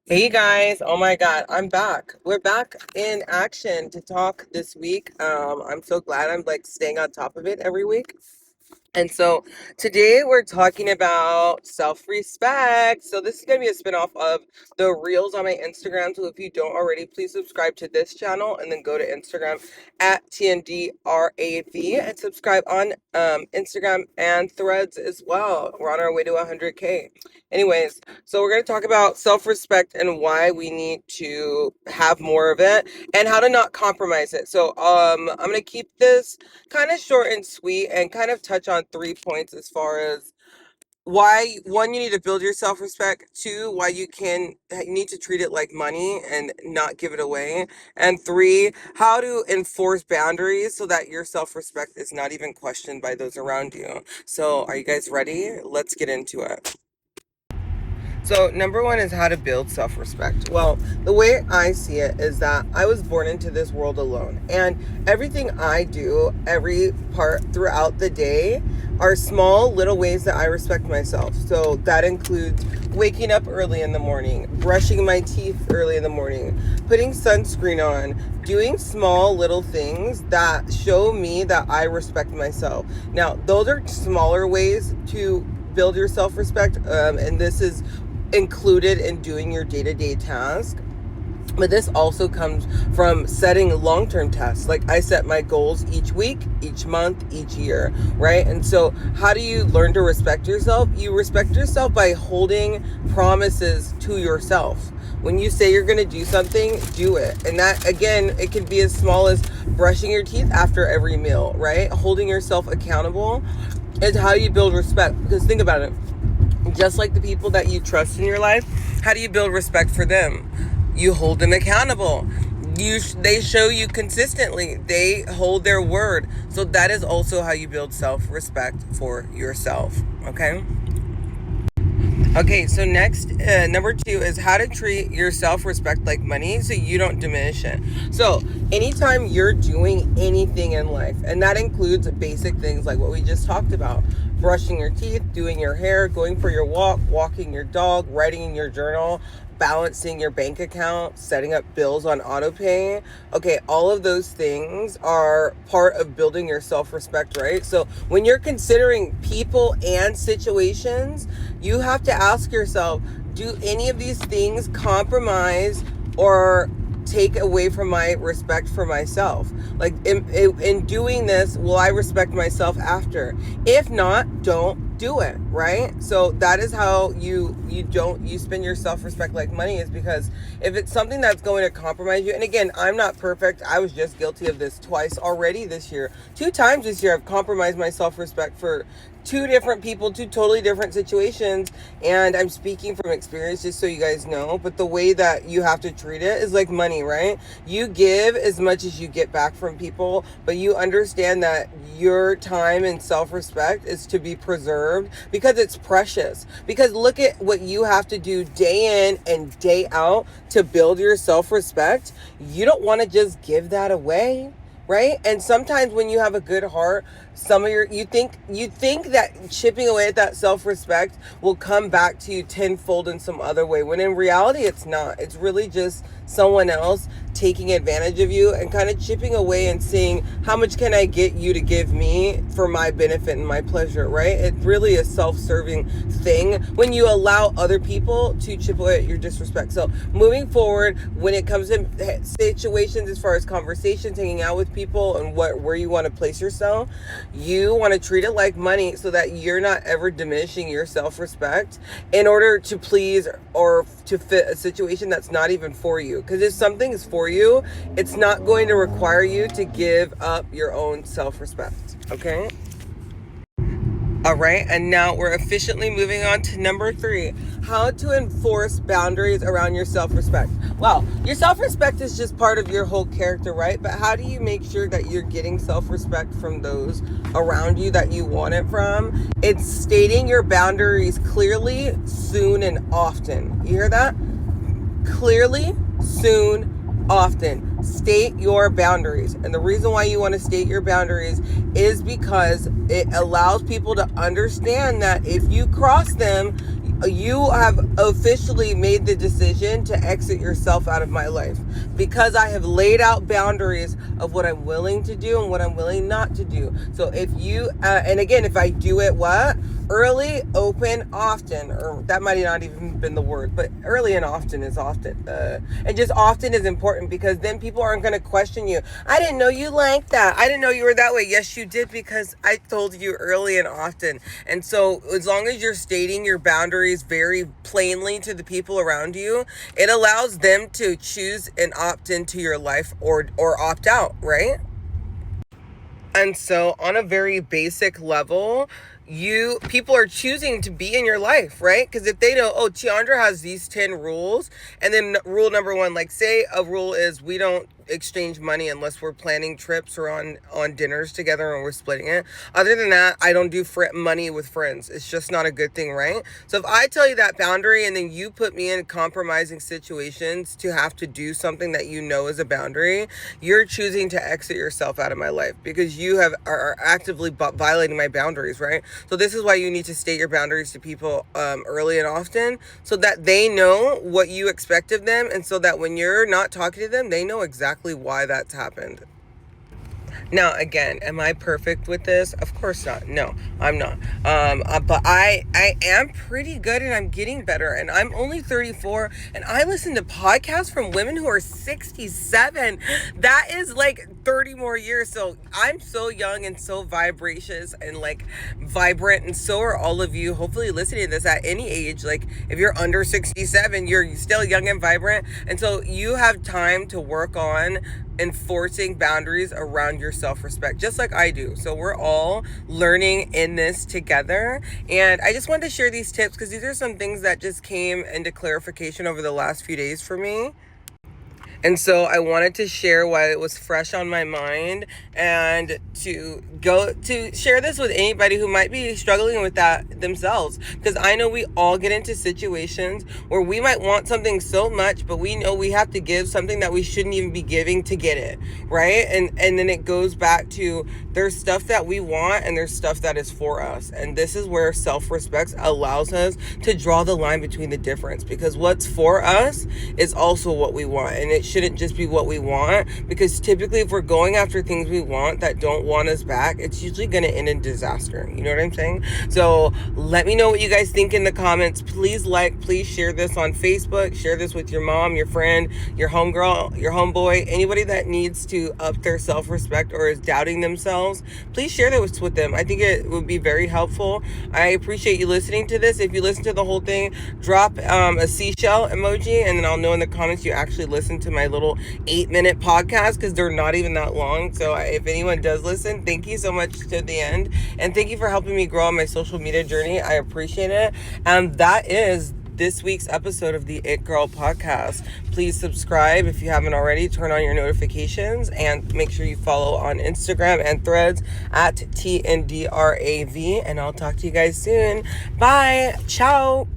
Hey guys, oh my God, I'm back. We're back in action to talk this week. I'm so glad I'm like staying on top of it every week. And so today we're talking about self-respect. So this is going to be a spinoff of the reels on my Instagram. So if you don't already, please subscribe to this channel and then go to Instagram at TNDRAV and subscribe on Instagram and Threads as well. We're on our way to 100K. Anyways, so we're going to talk about self-respect and why we need to have more of it and how to not compromise it. So I'm going to keep this kind of short and sweet and kind of touch on 3 points as far as why, one, you need to build your self-respect, two, why you need to treat it like money and not give it away, and three, how to enforce boundaries so that your self-respect is not even questioned by those around you. So are you guys ready? Let's get into it. So, number one is how to build self respect. Well, the way I see it is that I was born into this world alone, and everything I do, every part throughout the day, are small little ways that I respect myself. So, that includes waking up early in the morning, brushing my teeth early in the morning, putting sunscreen on, doing small little things that show me that I respect myself. Now, those are smaller ways to build your self respect, and this is included in doing your day-to-day task. But this also comes from setting long-term tasks. Like I set my goals each week, each month, each year, right? And so how do you learn to respect yourself? You respect yourself by holding promises to yourself. When you say you're going to do something, do it. And that, again, it can be as small as brushing your teeth after every meal, right? Holding yourself accountable is how you build respect. Because think about it. Just like the people that you trust in your life, how do you build respect for them? You hold them accountable. They show you consistently. They hold their word. So that is also how you build self-respect for yourself. Okay? Okay, so next, number two is how to treat your self-respect like money so you don't diminish it. So anytime you're doing anything in life, and that includes basic things like what we just talked about, brushing your teeth, doing your hair, going for your walk, walking your dog, writing in your journal, balancing your bank account, setting up bills on auto pay. Okay, all of those things are part of building your self-respect, right? So when you're considering people and situations, you have to ask yourself, do any of these things compromise or take away from my respect for myself? Like in doing this, will I respect myself after? If not, don't do it, right? So that is how you spend your self-respect like money, is because if it's something that's going to compromise you, and again, I'm not perfect. I was just guilty of this twice already this year. 2 times this year I've compromised my self-respect for two different people, two totally different situations, and I'm speaking from experience just so you guys know. But the way that you have to treat it is like money, right? You give as much as you get back from people, but you understand that your time and self-respect is to be preserved because it's precious. Because look at what you have to do day in and day out to build your self-respect. You don't want to just give that away, right? And sometimes when you have a good heart, you think that chipping away at that self-respect will come back to you tenfold in some other way, when in reality it's not. It's really just someone else taking advantage of you and kind of chipping away and seeing how much can I get you to give me for my benefit and my pleasure, right? It's really a self-serving thing when you allow other people to chip away at your disrespect. So moving forward, when it comes to situations as far as conversations, hanging out with people, and where you want to place yourself, you want to treat it like money so that you're not ever diminishing your self-respect in order to please or to fit a situation that's not even for you. Because if something is for you, it's not going to require you to give up your own self-respect. Okay? All right, and now we're efficiently moving on to number three, how to enforce boundaries around your self-respect. Well, your self-respect is just part of your whole character, right? But how do you make sure that you're getting self-respect from those around you that you want it from? It's stating your boundaries clearly, soon, and often. You hear that? Clearly, soon, often. State your boundaries. And the reason why you want to state your boundaries is because it allows people to understand that if you cross them, you have officially made the decision to exit yourself out of my life, because I have laid out boundaries of what I'm willing to do and what I'm willing not to do. So if you, and again, if I do it, early, open, often, or that might not even been the word, but early and often is often. And just often is important, because then people aren't going to question you. I didn't know you liked that. I didn't know you were that way. Yes, you did, because I told you early and often. And so as long as you're stating your boundaries very plainly to the people around you, it allows them to choose and opt into your life or opt out, right? And so on a very basic level, people are choosing to be in your life, right? Because if they know, oh, Tiandra has these 10 rules, and then rule number 1, like say a rule is we don't exchange money unless we're planning trips or on dinners together and we're splitting it. Other than that, I don't do money with friends. It's just not a good thing, right? So if I tell you that boundary and then you put me in compromising situations to have to do something that you know is a boundary, you're choosing to exit yourself out of my life, because you are actively violating my boundaries, right? So this is why you need to state your boundaries to people early and often, so that they know what you expect of them, and so that when you're not talking to them, they know exactly why that's happened. Now, again, am I perfect with this? Of course not. No, I'm not. But I am pretty good, and I'm getting better. And I'm only 34, and I listen to podcasts from women who are 67. That is like 30 more years. So I'm so young and so vivacious and like vibrant, and so are all of you. Hopefully, listening to this at any age. Like if you're under 67, you're still young and vibrant, and so you have time to work on enforcing boundaries around your self-respect, just like I do. So we're all learning in this together, and I just wanted to share these tips because these are some things that just came into clarification over the last few days for me. And so I wanted to share why it was fresh on my mind, and to share this with anybody who might be struggling with that themselves. Because I know we all get into situations where we might want something so much, but we know we have to give something that we shouldn't even be giving to get it, right? And then it goes back to, there's stuff that we want and there's stuff that is for us. And this is where self-respect allows us to draw the line between the difference, because what's for us is also what we want, and it shouldn't just be what we want, because typically if we're going after things we want that don't want us back, it's usually going to end in disaster. You know what I'm saying? So let me know what you guys think in the comments. Please please share this on Facebook, share this with your mom, your friend, your homegirl, your homeboy, anybody that needs to up their self-respect or is doubting themselves. Please share this with them. I think it would be very helpful. I appreciate you listening to this. If you listen to the whole thing, drop a seashell emoji, and then I'll know in the comments you actually listened to my little 8-minute podcast, because they're not even that long. So if anyone does listen, thank you so much to the end, and thank you for helping me grow on my social media journey. I appreciate it. And that is this week's episode of the It Girl podcast. Please subscribe if you haven't already. Turn on your notifications, and make sure you follow on Instagram and Threads at TNDRAV. And I'll talk to you guys soon. Bye. Ciao.